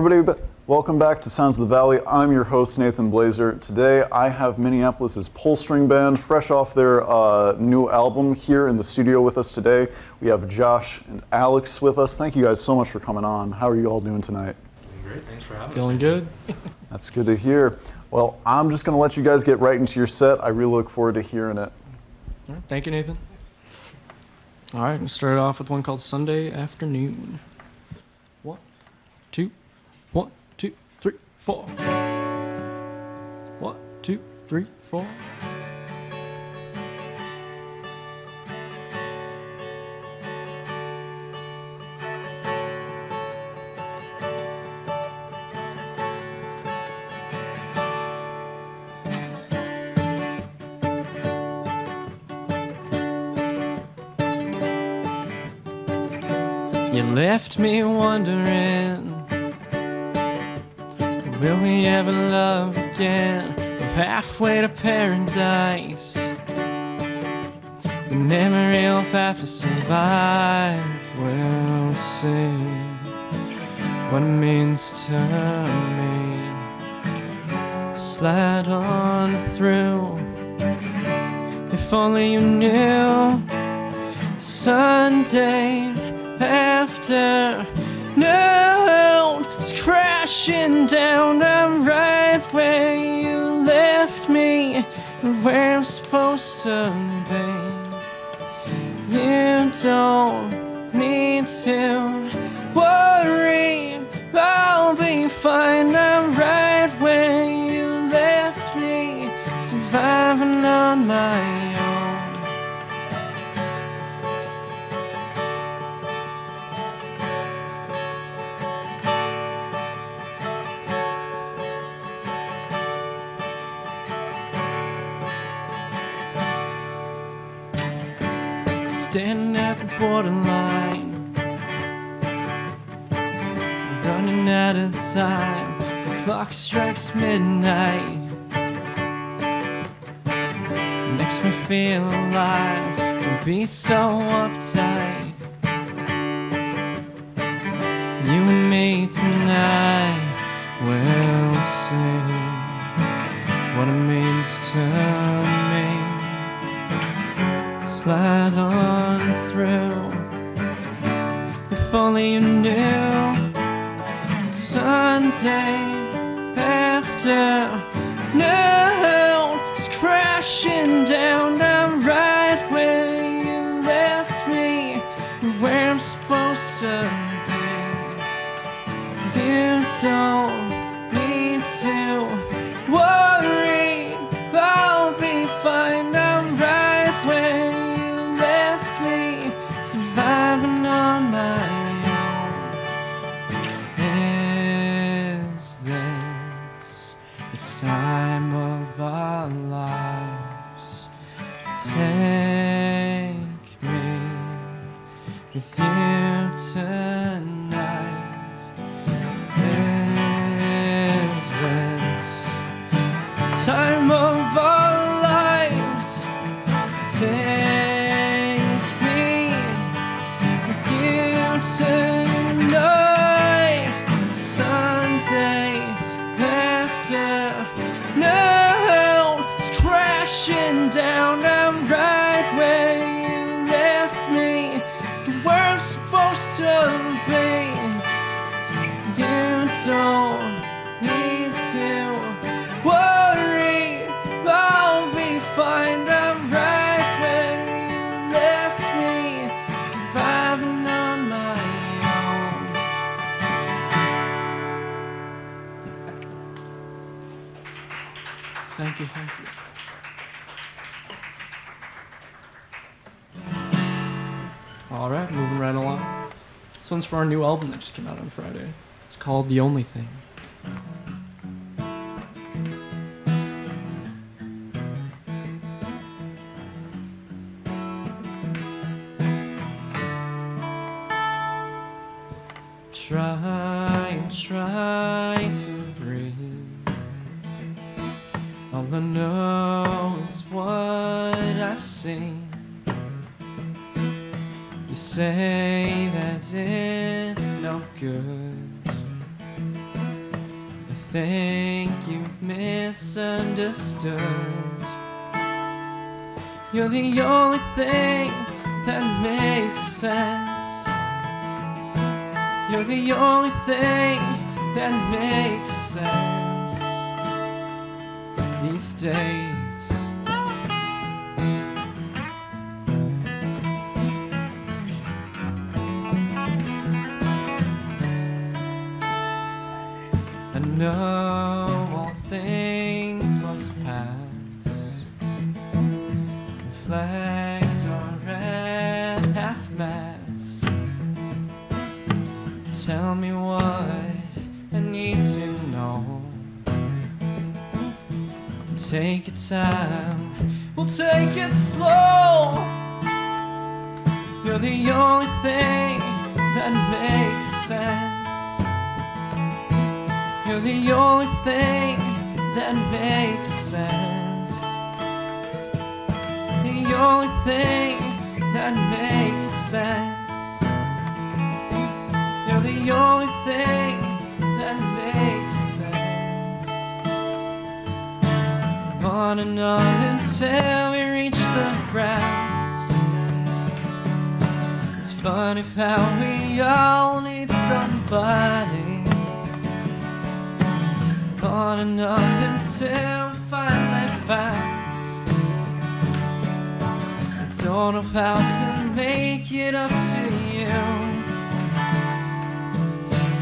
everybody, welcome back to Sounds of the Valley. I'm your host, Nathan Blazer. Today I have Minneapolis' Pullstring Band, fresh off their new album, here in the studio with us today. We have Josh and Alex with us. Thank you guys so much for coming on. How are you all doing tonight? Doing great, thanks for having us. Feeling good. That's good to hear. Well, I'm just going to let you guys get right into your set. I really look forward to hearing it. All right, thank you, Nathan. All right, we'll start off with one called Sunday Afternoon. 1, 2, 1, 2, 3, 4. 1, 2, 3, 4. You left me wondering, will we ever love again? We're halfway to paradise. The memory will have to survive. We'll see what it means to me. Slide on through. If only you knew. Sunday afternoon is crashing down. I'm right where you left me, where I'm supposed to be. You don't need to worry, I'll be fine. I'm right where you left me, surviving on my own. Standing at the borderline, running out of time. The clock strikes midnight, makes me feel alive. Don't be so uptight. You and me tonight, we'll see what it means to me. Slide on through. If only you knew. Sunday afternoon is crashing down. I'm right where you left me, where I'm supposed to be. You don't need to worry, I'll be fine. I'm right where surviving on my own. Is this the time of our lives? Take me with you tonight. Is this the time of our lives? Tonight, Sunday afternoon is crashing down. I'm right where you left me, where I'm supposed to be. You don't need to worry, I'll be fine. I'm right where you left me, surviving on my own. Thank you, thank you. All right, moving right along. This one's for our new album that just came out on Friday. It's called The Only Thing. Try to breathe. All I know is what I've seen. You say that it's no good. think you've misunderstood. You're the only thing that makes sense. You're the only thing that makes sense these days. I know all things must pass. The flags are at half-mast. Tell me what I need to know. Take your time, we'll take it slow. You're the only thing that makes sense. You're the only thing that makes sense. The only thing that makes sense. You're the only thing that makes sense. On and on until we reach the ground. It's funny how we all need somebody. On and on until we finally found. I don't know how to make it up to you.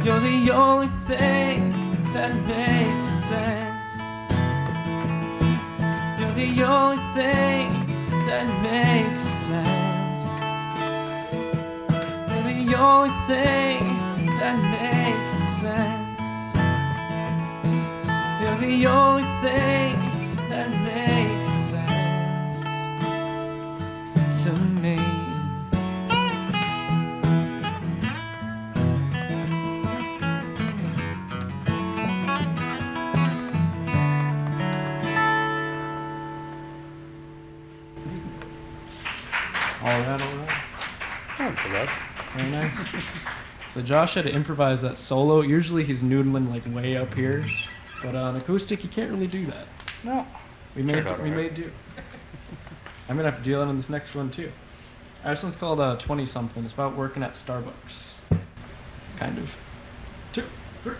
You're the only thing that makes sense. You're the only thing that makes sense. You're the only thing that makes sense. You're the only thing that makes sense to me. All right. Not so bad. Very nice. So Josh had to improvise that solo. Usually he's noodling like way up here. But on acoustic, you can't really do that. No. We made do. I'm gonna have to deal with it on this next one too. This one's called 20-something. It's about working at Starbucks. Kind of. 2, 3.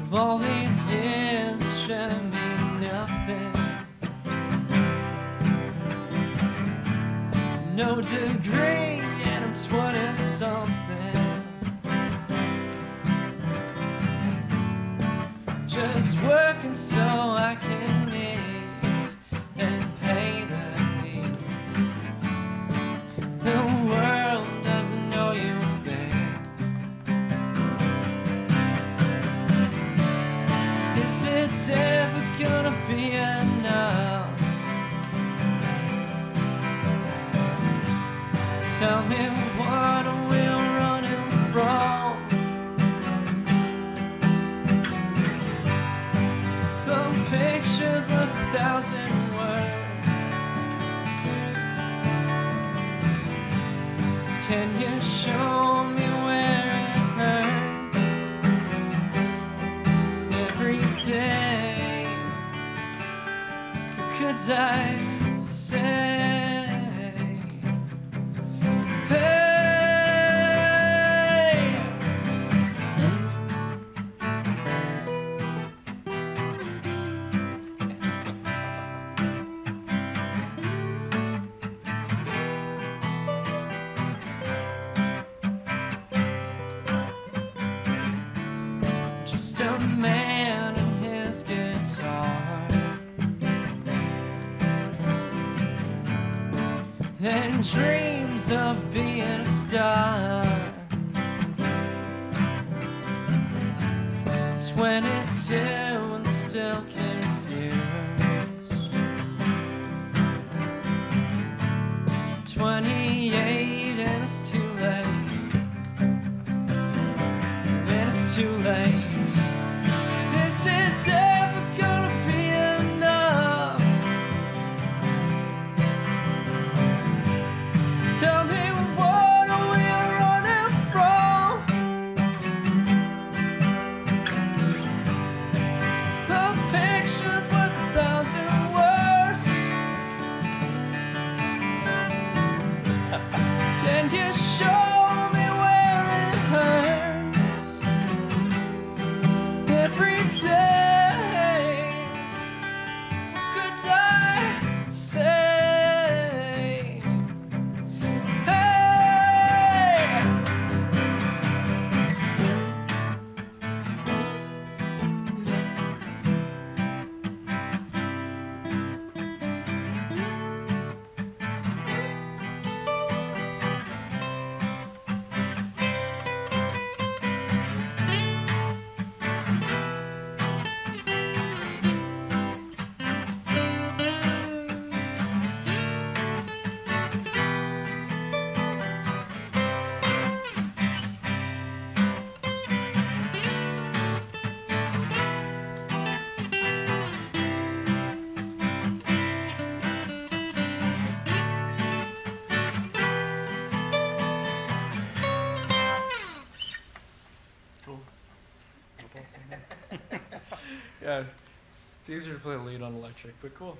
All these years show me nothing. No degree and I'm 20-something. Just working so I can eat and pay the fees. The world doesn't know you think. Is it ever gonna be enough? Tell me what we're running from. The picture's worth 1,000 words. Can you show me where it hurts? Every day, could I say? Just a man and his guitar, and dreams of being a star. 22 and still confused. 28 and it's too late. And it's too late. Yeah, it's easier to play a lead on electric, but cool.